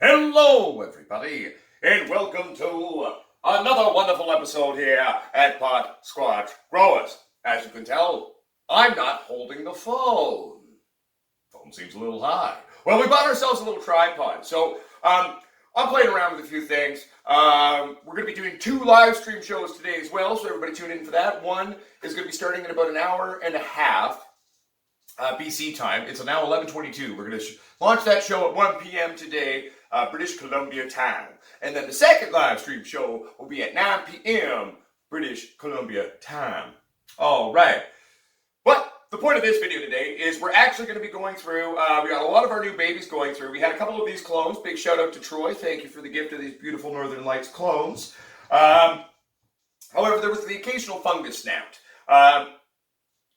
Hello, everybody, and welcome to another wonderful episode here at Pot Squatch Growers. As you can tell, I'm not holding the phone. Phone seems a little high. Well, we bought ourselves a little tripod, so I'm playing around with a few things. We're going to be doing 2 live stream shows today as well, so everybody tune in for that. One is going to be starting in about an hour and a half. BC time. It's now 11:22. We're going to launch that show at 1 p.m. today, British Columbia time. And then the second live stream show will be at 9 p.m. British Columbia time. All right. But the point of this video today is we're actually going to be going through, we got a lot of our new babies going through. We had a couple of these clones. Big shout out to Troy. Thank you for the gift of these beautiful Northern Lights clones. However, there was the occasional fungus gnat.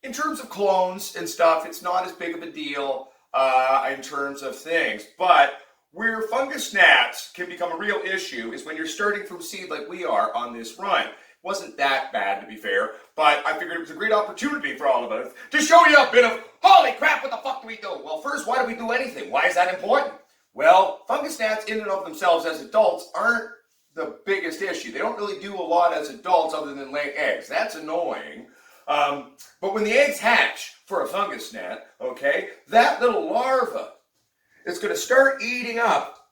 In terms of clones and stuff, it's not as big of a deal in terms of things. But where fungus gnats can become a real issue is when you're starting from seed like we are on this run. It wasn't that bad, to be fair, but I figured it was a great opportunity for all of us to show you a bit of, holy crap, what the fuck do we do? Well, first, why do we do anything? Why is that important? Well, fungus gnats in and of themselves as adults aren't the biggest issue. They don't really do a lot as adults other than lay eggs. That's annoying. But when the eggs hatch for a fungus gnat, okay, that little larva is going to start eating up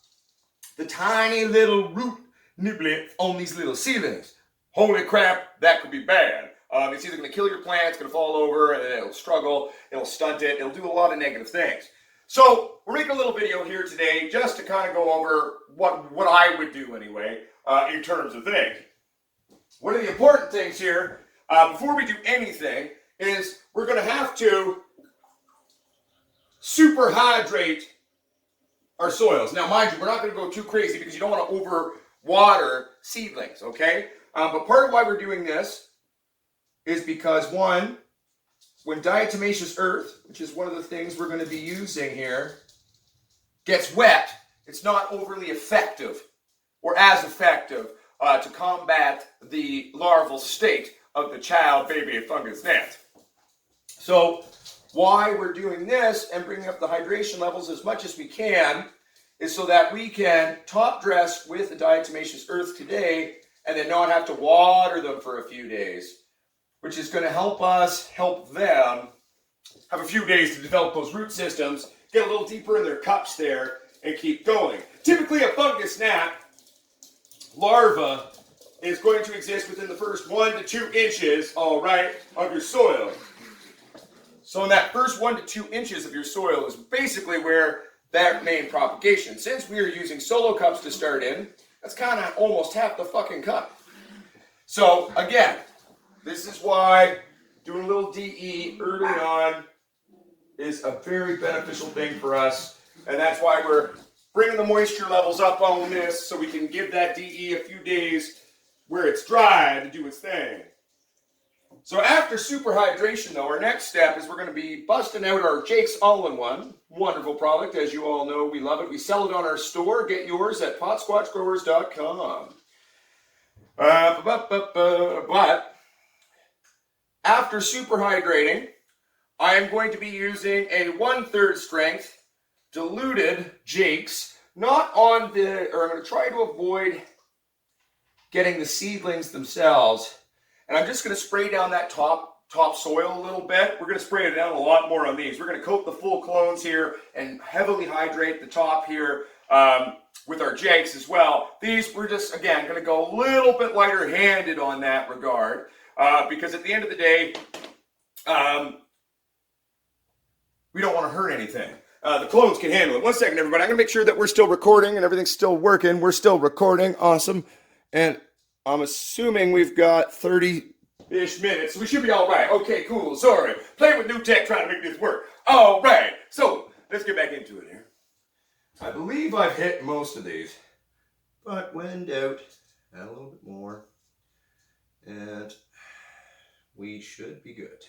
the tiny little root niblet on these little seedlings. Holy crap, that could be bad. It's either going to kill your plant, it's going to fall over, and then it'll struggle, it'll stunt it, it'll do a lot of negative things. So we're making a little video here today just to kind of go over what I would do anyway in terms of things. One of the important things here before we do anything is we're going to have to super hydrate our soils. Now, mind you, we're not going to go too crazy because you don't want to over water seedlings, okay? But part of why we're doing this is because, one, when diatomaceous earth, which is one of the things we're going to be using here, gets wet, it's not overly effective or as effective to combat the larval state of the child baby fungus gnat. So why we're doing this and bringing up the hydration levels as much as we can is so that we can top dress with the diatomaceous earth today and then not have to water them for a few days, which is going to help us help them have a few days to develop those root systems, get a little deeper in their cups there, and keep going. Typically a fungus gnat larva is going to exist within the first 1 to 2 inches, all right, of your soil. So in that first 1 to 2 inches of your soil is basically where that main propagation. Since we are using solo cups to start in, that's kind of almost half the fucking cup. So again, this is why doing a little DE early on is a very beneficial thing for us, and that's why we're bringing the moisture levels up on this so we can give that DE a few days where it's dry to do its thing. So after super hydration though, our next step is we're going to be busting out our Jake's All-in-One. Wonderful product, as you all know, we love it. We sell it on our store. Get yours at potsquatchgrowers.com. But after super hydrating, I am going to be using a 1/3 strength diluted Jake's, not on the, or I'm going to try to avoid getting the seedlings themselves, and I'm just going to spray down that top soil a little bit. We're going to spray it down a lot more on these. We're going to coat the full clones here and heavily hydrate the top here with our Jakes as well. These, we're just, again, going to go a little bit lighter handed on that regard because at the end of the day, we don't want to hurt anything. The clones can handle it. 1 second, everybody. I'm going to make sure that we're still recording and everything's still working. We're still recording. Awesome. And I'm assuming we've got 30-ish minutes. So we should be all right. Okay, cool. Sorry. Playing with new tech, trying to make this work. All right. So let's get back into it here. I believe I've hit most of these. But when in doubt, add a little bit more. And we should be good.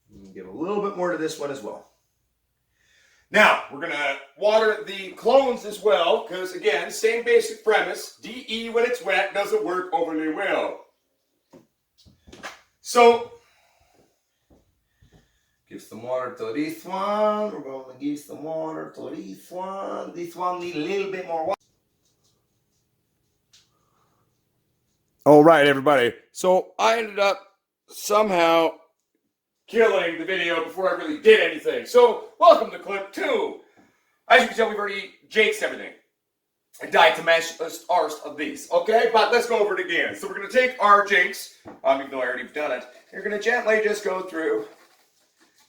We'll give a little bit more to this one as well. Now, we're going to water the clones as well, because again, same basic premise, DE when it's wet doesn't work overly well. So, Give some water to this one. We're going to give some water to this one. This one needs a little bit more water. All right, everybody. So I ended up somehow killing the video before I really did anything. So welcome to clip 2. As you can tell, we've already jaked everything. I died to mash ours of these, okay? But let's go over it again. So we're going to take our jakes, even though I already have done it. You're going to gently just go through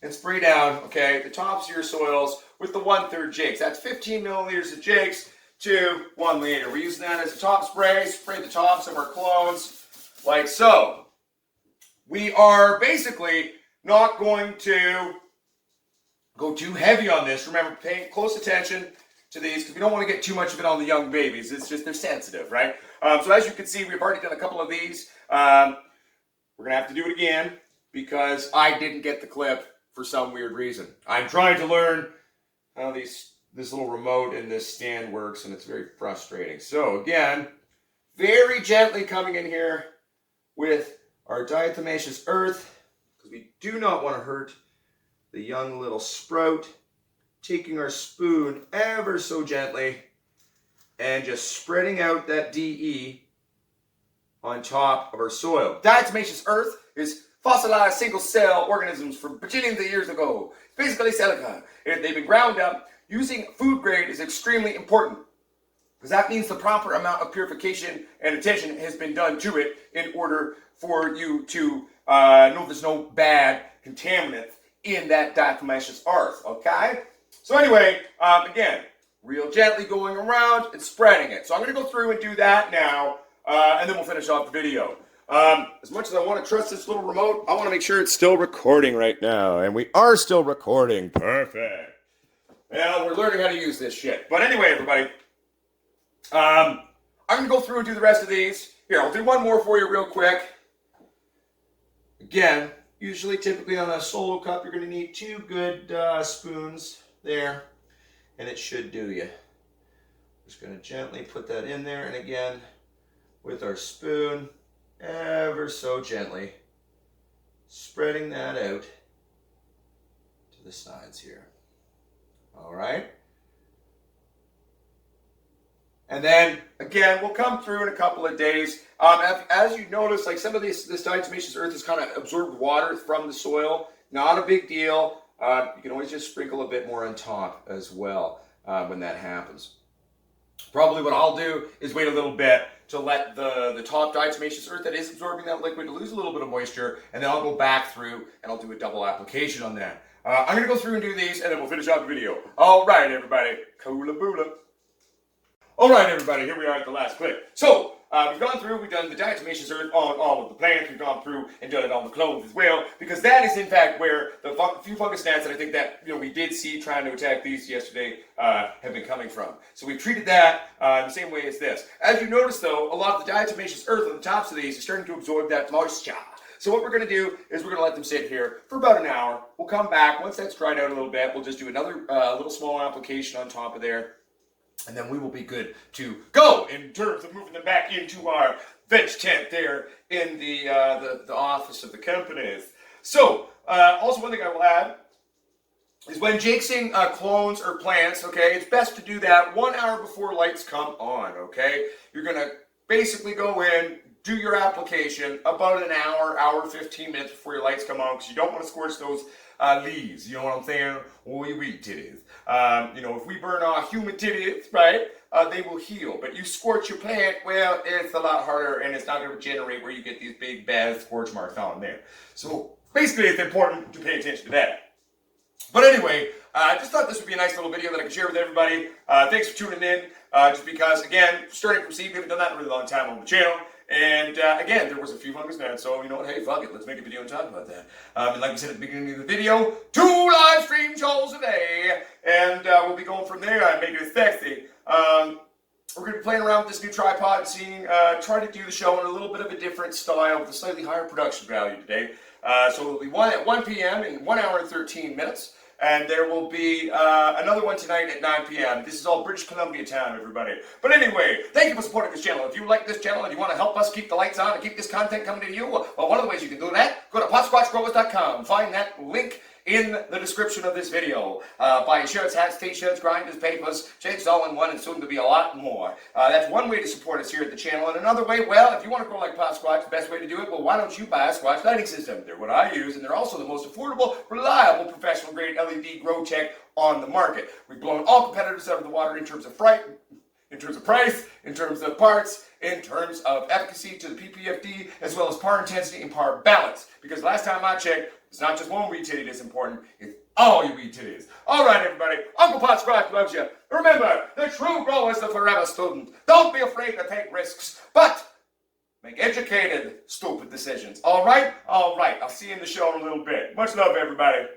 and spray down, okay, the tops of your soils with the 1/3 jakes. That's 15 milliliters of jakes to 1 liter. We're using that as a top spray. Spray the tops of our clones like so. We are basically not going to go too heavy on this. Remember, pay close attention to these because we don't want to get too much of it on the young babies. It's just they're sensitive, right? So as you can see, we've already done a couple of these. We're going to have to do it again because I didn't get the clip for some weird reason. I'm trying to learn how this little remote in this stand works, and it's very frustrating. So again, very gently coming in here with our diatomaceous earth because we do not want to hurt the young little sprout. Taking our spoon ever so gently and just spreading out that DE on top of our soil. Diatomaceous earth is fossilized single-cell organisms from bajillions of years ago. It's basically silica. If they've been ground up, using food grade is extremely important because that means the proper amount of purification and attention has been done to it in order for you to know there's no bad contaminant in that diatomaceous earth, okay? So anyway, again, real gently going around and spreading it. So I'm going to go through and do that now, and then we'll finish off the video. As much as I want to trust this little remote, I want to make sure it's still recording right now. And we are still recording. Perfect. Well, we're learning how to use this shit. But anyway, everybody, I'm going to go through and do the rest of these. Here, I'll do one more for you real quick. Again, usually, typically on a solo cup, you're going to need 2 good spoons there, and it should do you. Just going to gently put that in there, and again, with our spoon, ever so gently, spreading that out to the sides here. All right? And then, again, we'll come through in a couple of days. As you notice, like some of this diatomaceous earth has kind of absorbed water from the soil. Not a big deal. You can always just sprinkle a bit more on top as well when that happens. Probably what I'll do is wait a little bit to let the top diatomaceous earth that is absorbing that liquid lose a little bit of moisture, and then I'll go back through and I'll do a double application on that. I'm going to go through and do these, and then we'll finish off the video. All right, everybody. Coola boola. All right, everybody, here we are at the last clip. So, we've gone through, we've done the diatomaceous earth on all of the plants, we've gone through and done it on the clones as well, because that is in fact where the few fungus gnats that I think that we did see trying to attack these yesterday have been coming from. So we've treated that the same way as this. As you notice though, a lot of the diatomaceous earth on the tops of these is starting to absorb that moisture. So what we're going to do is we're going to let them sit here for about an hour. We'll come back, once that's dried out a little bit, we'll just do another little small application on top of there. And then we will be good to go in terms of moving them back into our veg tent there in the office of the companies. So, also one thing I will add is when jaking clones or plants, okay, it's best to do that 1 hour before lights come on, okay? You're going to basically go in, do your application about an hour, hour 15 minutes before your lights come on because you don't want to scorch those leaves, you know what I'm saying? We titties. If we burn our human titties, right, they will heal. But you scorch your plant, well, it's a lot harder and it's not going to generate where you get these big bad scorch marks on there. So basically it's important to pay attention to that. But anyway, I just thought this would be a nice little video that I could share with everybody. Thanks for tuning in, just because, again, starting from seed, we haven't done that in a really long time on the channel. And again, there was a few fungus gnats, so you know what, hey, fuck it, let's make a video and talk about that. And like I said at the beginning of the video, 2 live stream shows a day, and we'll be going from there and making it sexy. We're going to be playing around with this new tripod and seeing, try to do the show in a little bit of a different style with a slightly higher production value today. So it'll be at 1 p.m. in 1 hour and 13 minutes. and there will be another one tonight at 9 p.m. This is all British Columbia time, everybody. But anyway, thank you for supporting this channel. If you like this channel and you want to help us keep the lights on and keep this content coming to you, well, one of the ways you can do that, go to potsquatchgrowers.com. Find that link in the description of this video. Buy shirts, hats, t-shirts, grinders, papers, shapes all in one, and soon to be a lot more. That's one way to support us here at the channel. And another way, well, if you want to grow like Pot Squatch, the best way to do it, well, why don't you buy a Squatch lighting system? They're what I use, and they're also the most affordable, reliable, professional grade LED grow tech on the market. We've blown all competitors out of the water in terms of price, in terms of parts, in terms of efficacy to the PPFD, as well as power intensity and power balance. Because last time I checked, it's not just one weed titty that's important, it's all your weed titties. All right, everybody, Uncle Pot Squatch loves you. Remember, the true grower is the forever student. Don't be afraid to take risks, but make educated, stupid decisions. All right? All right, I'll see you in the show in a little bit. Much love, everybody.